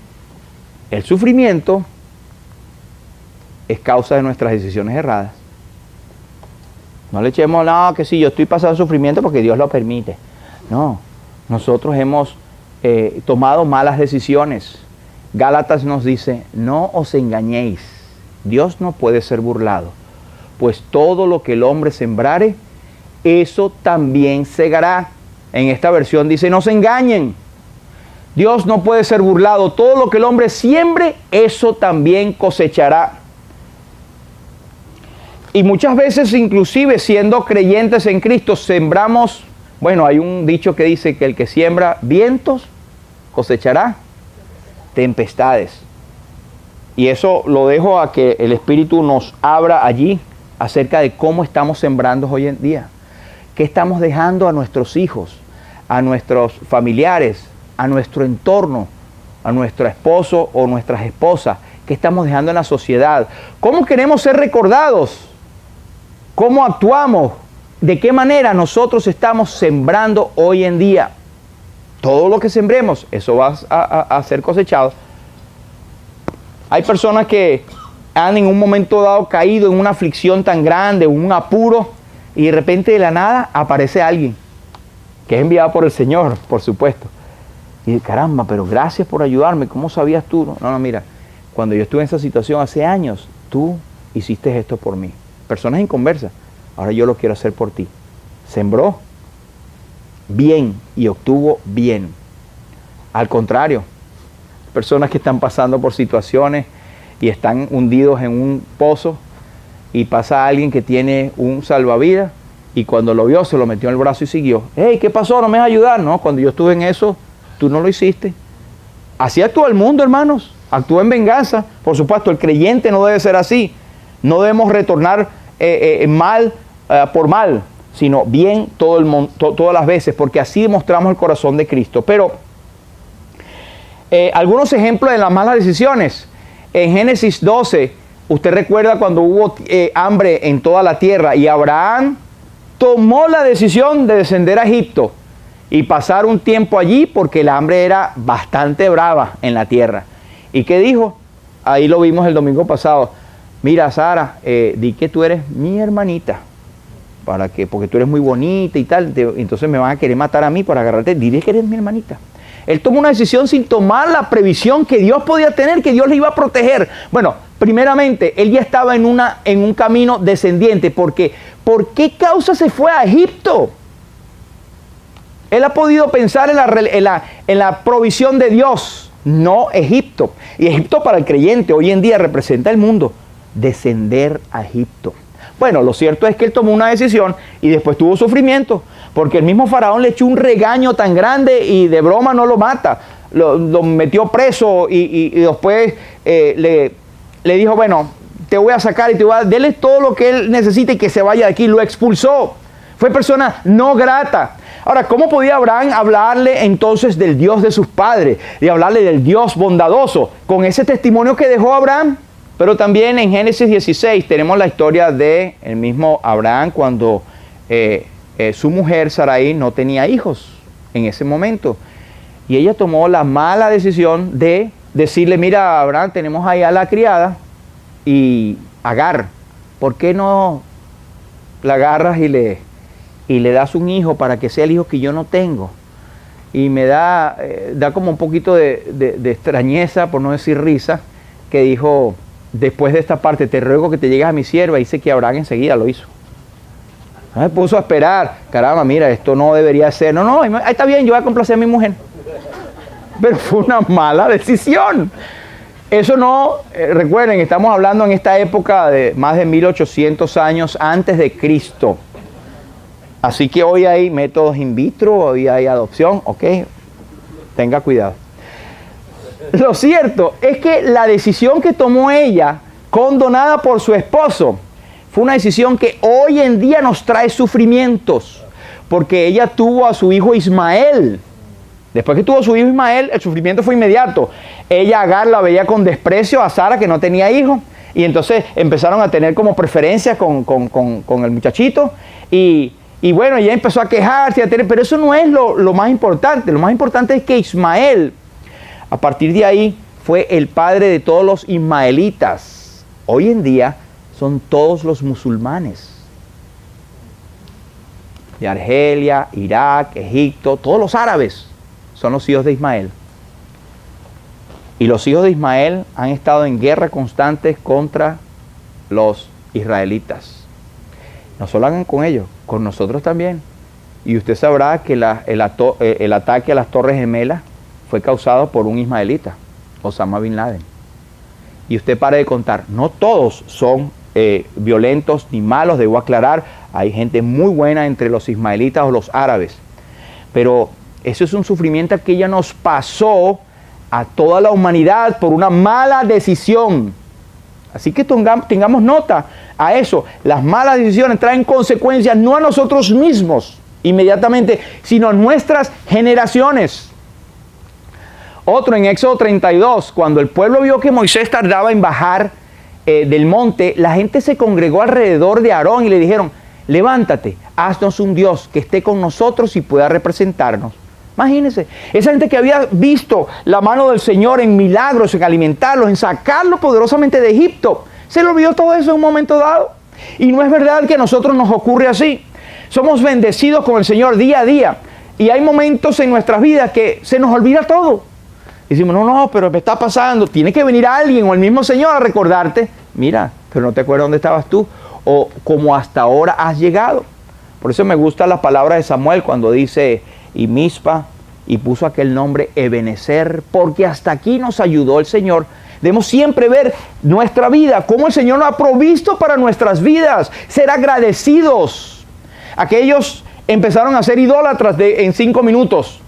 [SPEAKER 1] el sufrimiento es causa de nuestras decisiones erradas. No le echemos, no, que sí, yo estoy pasando sufrimiento porque Dios lo permite. No, nosotros hemos tomado malas decisiones. Gálatas nos dice, no os engañéis, Dios no puede ser burlado, pues todo lo que el hombre sembrare, eso también segará. En esta versión dice, no se engañen, Dios no puede ser burlado, todo lo que el hombre siembre, eso también cosechará. Y muchas veces, inclusive siendo creyentes en Cristo, sembramos, bueno, hay un dicho que dice que el que siembra vientos, cosechará tempestades. Y eso lo dejo a que el Espíritu nos abra allí acerca de cómo estamos sembrando hoy en día. ¿Qué estamos dejando a nuestros hijos, a nuestros familiares, a nuestro entorno, a nuestro esposo o nuestras esposas? ¿Qué estamos dejando en la sociedad? ¿Cómo queremos ser recordados? ¿Cómo actuamos? ¿De qué manera nosotros estamos sembrando hoy en día? Todo lo que sembremos, eso va a ser cosechado. Hay personas que han en un momento dado caído en una aflicción tan grande, un apuro, y de repente de la nada aparece alguien que es enviado por el Señor, por supuesto. Y dice, caramba, pero gracias por ayudarme, ¿cómo sabías tú? No, mira, cuando yo estuve en esa situación hace años, tú hiciste esto por mí. Personas inconversas, ahora yo lo quiero hacer por ti. Sembró bien y obtuvo bien. Al contrario, personas que están pasando por situaciones y están hundidos en un pozo y pasa alguien que tiene un salvavidas y cuando lo vio se lo metió en el brazo y siguió. Hey, ¿qué pasó? ¿No me vas a ayudar? No, cuando yo estuve en eso, tú no lo hiciste. Así actúa el mundo, hermanos. Actúa en venganza. Por supuesto, el creyente no debe ser así. No debemos retornar mal por mal, sino bien todas las veces, porque así demostramos el corazón de Cristo. Pero algunos ejemplos de las malas decisiones. En Génesis 12, usted recuerda cuando hubo hambre en toda la tierra y Abraham tomó la decisión de descender a Egipto y pasar un tiempo allí porque el hambre era bastante brava en la tierra. ¿Y qué dijo? Ahí lo vimos el domingo pasado. Mira, Sara, di que tú eres mi hermanita. porque tú eres muy bonita y tal, entonces me van a querer matar a mí para agarrarte. Diré que eres mi hermanita. Él tomó una decisión sin tomar la previsión que Dios podía tener, que Dios le iba a proteger. Bueno, primeramente, él ya estaba en un camino descendiente, porque ¿por qué causa se fue a Egipto? Él ha podido pensar en la provisión de Dios, no Egipto. Y Egipto para el creyente hoy en día representa el mundo. Descender a Egipto. Bueno, lo cierto es que él tomó una decisión y después tuvo sufrimiento, porque el mismo faraón le echó un regaño tan grande y de broma no lo mata. Lo metió preso y después le dijo, bueno, te voy a sacar y te voy a darle todo lo que él necesite y que se vaya de aquí. Lo expulsó. Fue persona no grata. Ahora, ¿cómo podía Abraham hablarle entonces del Dios de sus padres y hablarle del Dios bondadoso con ese testimonio que dejó Abraham? Pero también en Génesis 16 tenemos la historia de el mismo Abraham cuando su mujer Sarai no tenía hijos en ese momento. Y ella tomó la mala decisión de decirle, mira Abraham, tenemos ahí a la criada y Agar, ¿por qué no la agarras y le das un hijo para que sea el hijo que yo no tengo? Y me da como un poquito de extrañeza, por no decir risa, que dijo, después de esta parte, te ruego que te llegues a mi sierva. Dice que Abraham enseguida lo hizo. No me puso a esperar. Caramba, mira, esto no debería ser. No, ahí está bien, yo voy a complacer a mi mujer. Pero fue una mala decisión. Eso no, recuerden, estamos hablando en esta época de más de 1800 años antes de Cristo. Así que hoy hay métodos in vitro, hoy hay adopción, ok, tenga cuidado. Lo cierto es que la decisión que tomó ella, condonada por su esposo, fue una decisión que hoy en día nos trae sufrimientos, porque ella tuvo a su hijo Ismael. Después que tuvo a su hijo Ismael, el sufrimiento fue inmediato. Ella, Agar, la veía con desprecio a Sara, que no tenía hijo, y entonces empezaron a tener como preferencias con el muchachito, y bueno, ella empezó a quejarse, pero eso no es lo más importante. Lo más importante es que Ismael, a partir de ahí, fue el padre de todos los ismaelitas. Hoy en día son todos los musulmanes. De Argelia, Irak, Egipto, todos los árabes son los hijos de Ismael. Y los hijos de Ismael han estado en guerra constante contra los israelitas. No solo hagan con ellos, con nosotros también. Y usted sabrá que el ataque a las Torres Gemelas fue causado por un ismaelita, Osama Bin Laden. Y usted pare de contar, no todos son violentos ni malos, debo aclarar, hay gente muy buena entre los ismaelitas o los árabes. Pero eso es un sufrimiento que ella nos pasó a toda la humanidad por una mala decisión. Así que tengamos nota a eso. Las malas decisiones traen consecuencias no a nosotros mismos inmediatamente, sino a nuestras generaciones. Otro en Éxodo 32, cuando el pueblo vio que Moisés tardaba en bajar del monte, la gente se congregó alrededor de Aarón y le dijeron, levántate, haznos un Dios que esté con nosotros y pueda representarnos. Imagínense, esa gente que había visto la mano del Señor en milagros, en alimentarlos, en sacarlos poderosamente de Egipto, se le olvidó todo eso en un momento dado. Y no es verdad que a nosotros nos ocurre así. Somos bendecidos con el Señor día a día. Y hay momentos en nuestras vidas que se nos olvida todo. Decimos, no, pero me está pasando. Tiene que venir alguien o el mismo Señor a recordarte. Mira, pero no te acuerdas dónde estabas tú. O cómo hasta ahora has llegado. Por eso me gusta la palabra de Samuel cuando dice, y Mispa, y puso aquel nombre Ebenezer, porque hasta aquí nos ayudó el Señor. Debemos siempre ver nuestra vida, cómo el Señor nos ha provisto para nuestras vidas, ser agradecidos. Aquellos empezaron a ser idólatras en 5 minutos,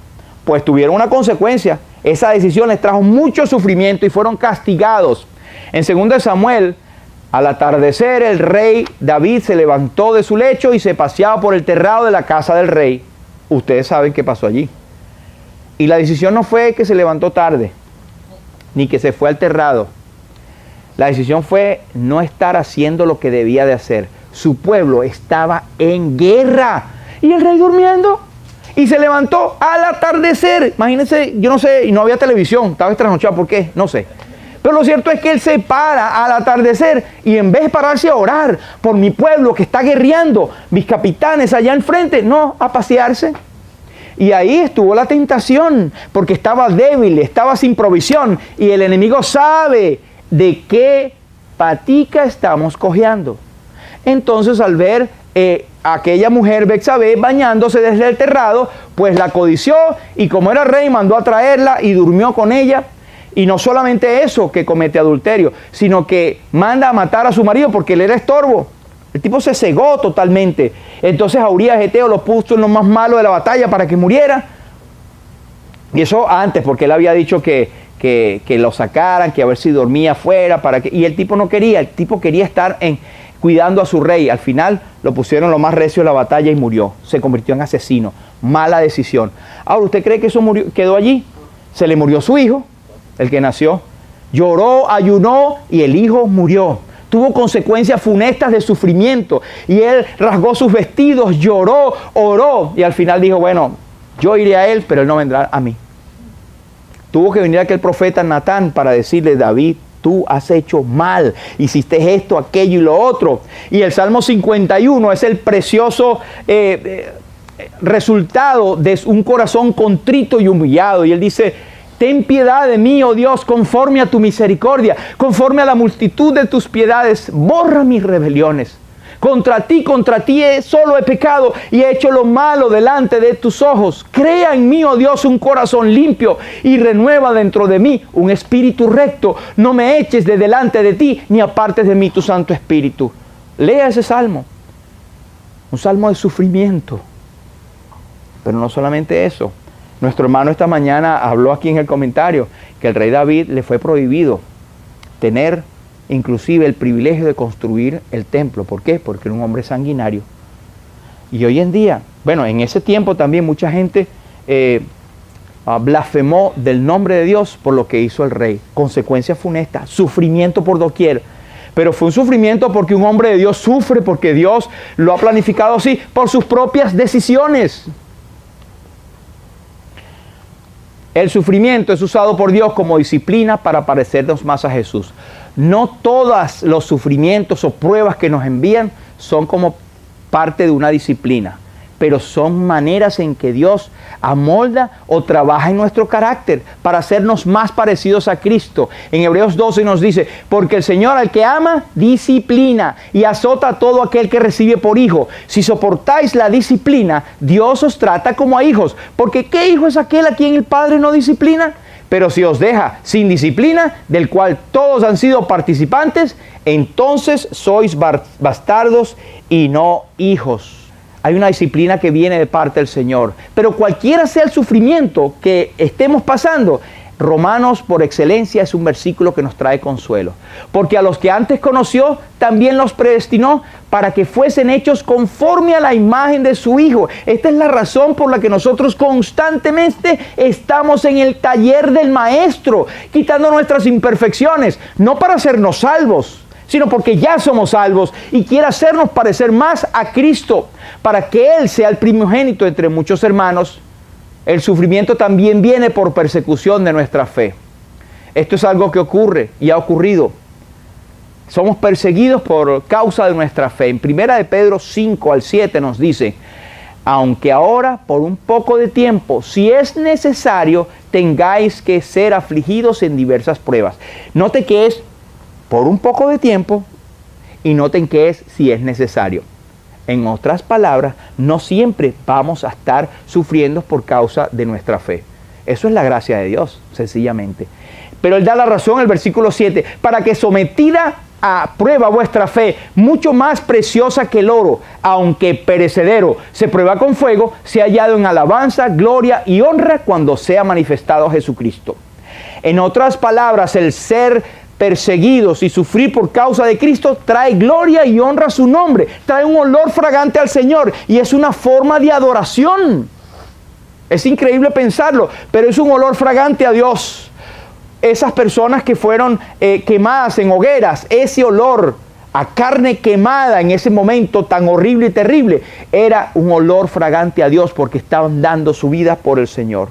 [SPEAKER 1] pues tuvieron una consecuencia. Esa decisión les trajo mucho sufrimiento y fueron castigados. En 2 Samuel, al atardecer, el rey David se levantó de su lecho y se paseaba por el terrado de la casa del rey. Ustedes saben qué pasó allí. Y la decisión no fue que se levantó tarde, ni que se fue al terrado. La decisión fue no estar haciendo lo que debía de hacer. Su pueblo estaba en guerra. Y el rey durmiendo. Y se levantó al atardecer. Imagínense, yo no sé, y no había televisión. Estaba trasnochado, ¿por qué? No sé. Pero lo cierto es que él se para al atardecer y en vez de pararse a orar por mi pueblo que está guerreando, mis capitanes allá enfrente, no, a pasearse. Y ahí estuvo la tentación, porque estaba débil, estaba sin provisión, y el enemigo sabe de qué patica estamos cojeando. Entonces, al ver a aquella mujer Betsabé bañándose desde el terrado, pues la codició, y como era rey, mandó a traerla y durmió con ella. Y no solamente eso, que comete adulterio, sino que manda a matar a su marido porque él era estorbo. El tipo se cegó totalmente. Entonces a Urías Eteo lo puso en lo más malo de la batalla para que muriera. Y eso antes, porque él había dicho que lo sacaran, que a ver si dormía afuera, y el tipo no quería. El tipo quería estar cuidando a su rey. Al final lo pusieron lo más recio de la batalla y murió. Se convirtió en asesino. Mala decisión. Ahora, ¿usted cree que eso quedó allí? Se le murió su hijo, el que nació. Lloró, ayunó y el hijo murió. Tuvo consecuencias funestas de sufrimiento. Y él rasgó sus vestidos, lloró, oró. Y al final dijo, bueno, yo iré a él, pero él no vendrá a mí. Tuvo que venir aquel profeta Natán para decirle, David, tú has hecho mal. Hiciste esto, aquello y lo otro. Y el Salmo 51 es el precioso resultado de un corazón contrito y humillado. Y él dice, ten piedad de mí, oh Dios, conforme a tu misericordia, conforme a la multitud de tus piedades, borra mis rebeliones. Contra ti solo he pecado y he hecho lo malo delante de tus ojos. Crea en mí, oh Dios, un corazón limpio y renueva dentro de mí un espíritu recto. No me eches de delante de ti, ni apartes de mí tu Santo Espíritu. Lea ese salmo. Un salmo de sufrimiento. Pero no solamente eso. Nuestro hermano esta mañana habló aquí en el comentario que el rey David le fue prohibido tener inclusive el privilegio de construir el templo. ¿Por qué? Porque era un hombre sanguinario. Y hoy en día, bueno, en ese tiempo también mucha gente blasfemó del nombre de Dios por lo que hizo el rey. Consecuencias funestas, sufrimiento por doquier. Pero fue un sufrimiento porque un hombre de Dios sufre, porque Dios lo ha planificado así, por sus propias decisiones. El sufrimiento es usado por Dios como disciplina para parecernos más a Jesús. No todos los sufrimientos o pruebas que nos envían son como parte de una disciplina, pero son maneras en que Dios amolda o trabaja en nuestro carácter para hacernos más parecidos a Cristo. En Hebreos 12 nos dice, porque el Señor al que ama, disciplina y azota a todo aquel que recibe por hijo. Si soportáis la disciplina, Dios os trata como a hijos, porque ¿qué hijo es aquel a quien el Padre no disciplina? Pero si os deja sin disciplina, del cual todos han sido participantes, entonces sois bastardos y no hijos. Hay una disciplina que viene de parte del Señor. Pero cualquiera sea el sufrimiento que estemos pasando, Romanos por excelencia es un versículo que nos trae consuelo. Porque a los que antes conoció, también los predestinó para que fuesen hechos conforme a la imagen de su Hijo. Esta es la razón por la que nosotros constantemente estamos en el taller del Maestro, quitando nuestras imperfecciones, no para hacernos salvos, sino porque ya somos salvos y quiere hacernos parecer más a Cristo, para que Él sea el primogénito entre muchos hermanos. El sufrimiento también viene por persecución de nuestra fe. Esto es algo que ocurre y ha ocurrido. Somos perseguidos por causa de nuestra fe. En 1 de Pedro 5 al 7 nos dice, aunque ahora por un poco de tiempo, si es necesario, tengáis que ser afligidos en diversas pruebas. Note que es por un poco de tiempo y noten que es si es necesario. En otras palabras, no siempre vamos a estar sufriendo por causa de nuestra fe. Eso es la gracia de Dios, sencillamente. Pero Él da la razón en el versículo 7, para que sometida a prueba vuestra fe, mucho más preciosa que el oro, aunque perecedero, se prueba con fuego, sea hallado en alabanza, gloria y honra cuando sea manifestado Jesucristo. En otras palabras, el ser perseguidos y sufrir por causa de Cristo trae gloria y honra a su nombre, trae un olor fragante al Señor y es una forma de adoración. Es increíble pensarlo, pero es un olor fragante a Dios. Esas personas que fueron quemadas en hogueras, ese olor a carne quemada en ese momento tan horrible y terrible, era un olor fragante a Dios porque estaban dando su vida por el Señor.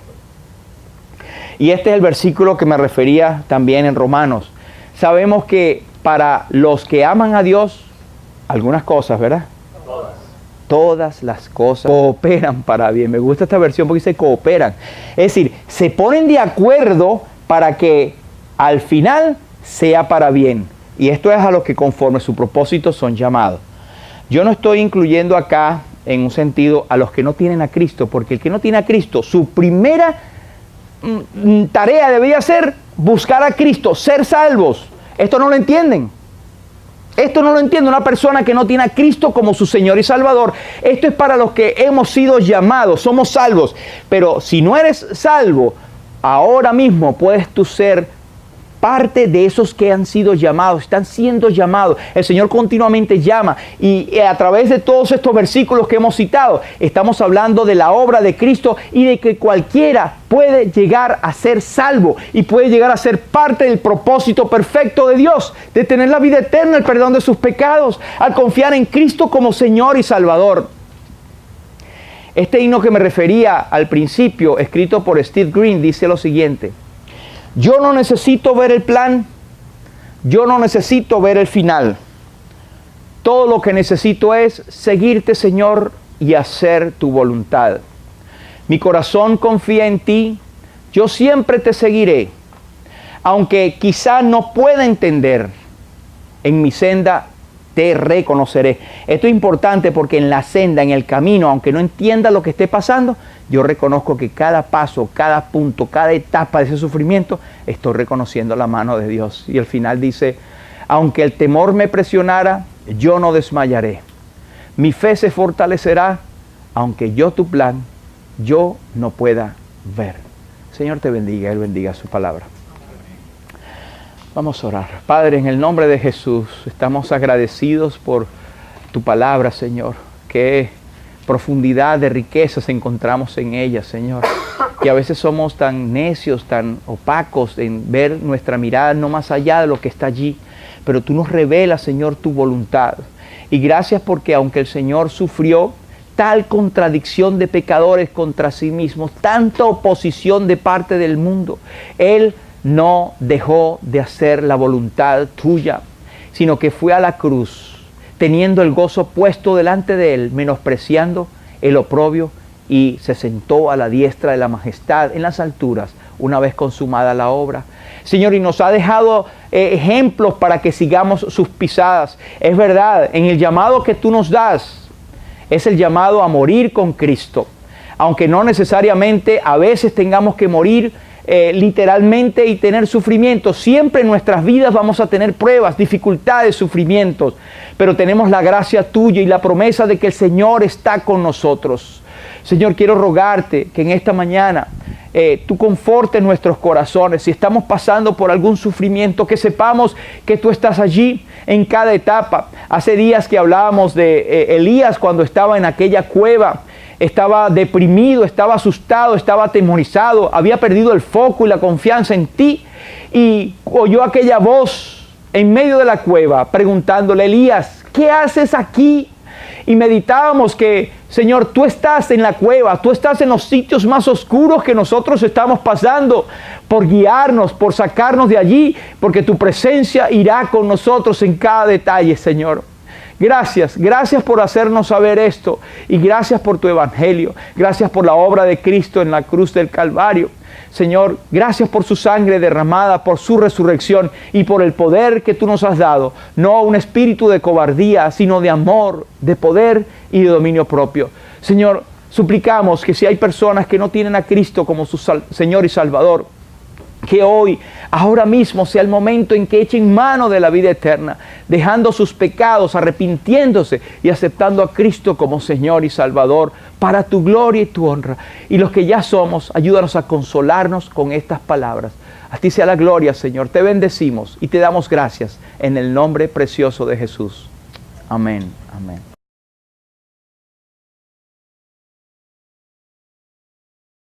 [SPEAKER 1] Y este es el versículo que me refería también en Romanos. sabemos que para los que aman a Dios, algunas cosas, ¿verdad? Todas las cosas cooperan para bien. Me gusta esta versión porque dice cooperan. Es decir, se ponen de acuerdo para que al final sea para bien. Y esto es a los que conforme su propósito son llamados. Yo no estoy incluyendo acá en un sentido a los que no tienen a Cristo, porque el que no tiene a Cristo, su primera tarea debería ser buscar a Cristo, ser salvos. Esto no lo entienden. Esto no lo entiende una persona que no tiene a Cristo como su Señor y Salvador. Esto es para los que hemos sido llamados, somos salvos. Pero si no eres salvo, ahora mismo puedes tú ser parte de esos que han sido llamados, están siendo llamados. El Señor continuamente llama y a través de todos estos versículos que hemos citado, estamos hablando de la obra de Cristo y de que cualquiera puede llegar a ser salvo y puede llegar a ser parte del propósito perfecto de Dios, de tener la vida eterna, el perdón de sus pecados, al confiar en Cristo como Señor y Salvador. Este himno que me refería al principio, escrito por Steve Green, dice lo siguiente: yo no necesito ver el plan, yo no necesito ver el final. Todo lo que necesito es seguirte, Señor, y hacer tu voluntad. Mi corazón confía en ti, yo siempre te seguiré. Aunque quizá no pueda entender, en mi senda te reconoceré. Esto es importante porque en la senda, en el camino, aunque no entienda lo que esté pasando, yo reconozco que cada paso, cada punto, cada etapa de ese sufrimiento, estoy reconociendo la mano de Dios. Y al final dice, aunque el temor me presionara, yo no desmayaré. Mi fe se fortalecerá, aunque yo tu plan, yo no pueda ver. Señor te bendiga, Él bendiga su palabra. Vamos a orar. Padre, en el nombre de Jesús, estamos agradecidos por tu palabra, Señor. Qué profundidad de riquezas encontramos en ella, Señor. Que a veces somos tan necios, tan opacos en ver nuestra mirada no más allá de lo que está allí. Pero tú nos revelas, Señor, tu voluntad. Y gracias porque aunque el Señor sufrió tal contradicción de pecadores contra sí mismos, tanta oposición de parte del mundo, Él no dejó de hacer la voluntad tuya, sino que fue a la cruz, teniendo el gozo puesto delante de Él, menospreciando el oprobio, y se sentó a la diestra de la majestad en las alturas, una vez consumada la obra. Señor, y nos ha dejado ejemplos para que sigamos sus pisadas. Es verdad, en el llamado que tú nos das, es el llamado a morir con Cristo. Aunque no necesariamente a veces tengamos que morir literalmente y tener sufrimiento. Siempre en nuestras vidas vamos a tener pruebas, dificultades, sufrimientos. Pero tenemos la gracia tuya y la promesa de que el Señor está con nosotros. Señor, quiero rogarte que en esta mañana tú confortes nuestros corazones. Si estamos pasando por algún sufrimiento, que sepamos que tú estás allí en cada etapa. Hace días que hablábamos de Elías cuando estaba en aquella cueva. Estaba deprimido, estaba asustado, estaba atemorizado, había perdido el foco y la confianza en ti. Y oyó aquella voz en medio de la cueva preguntándole: Elías, ¿qué haces aquí? Y meditábamos que, Señor, tú estás en la cueva, tú estás en los sitios más oscuros que nosotros estamos pasando, por guiarnos, por sacarnos de allí, porque tu presencia irá con nosotros en cada detalle, Señor. Gracias, gracias por hacernos saber esto, y gracias por tu evangelio, gracias por la obra de Cristo en la cruz del Calvario. Señor, gracias por su sangre derramada, por su resurrección y por el poder que tú nos has dado. No un espíritu de cobardía, sino de amor, de poder y de dominio propio. Señor, suplicamos que si hay personas que no tienen a Cristo como su Señor y Salvador, que hoy, ahora mismo, sea el momento en que echen mano de la vida eterna, dejando sus pecados, arrepintiéndose y aceptando a Cristo como Señor y Salvador para tu gloria y tu honra. Y los que ya somos, ayúdanos a consolarnos con estas palabras. A ti sea la gloria, Señor. Te bendecimos y te damos gracias en el nombre precioso de Jesús. Amén. Amén.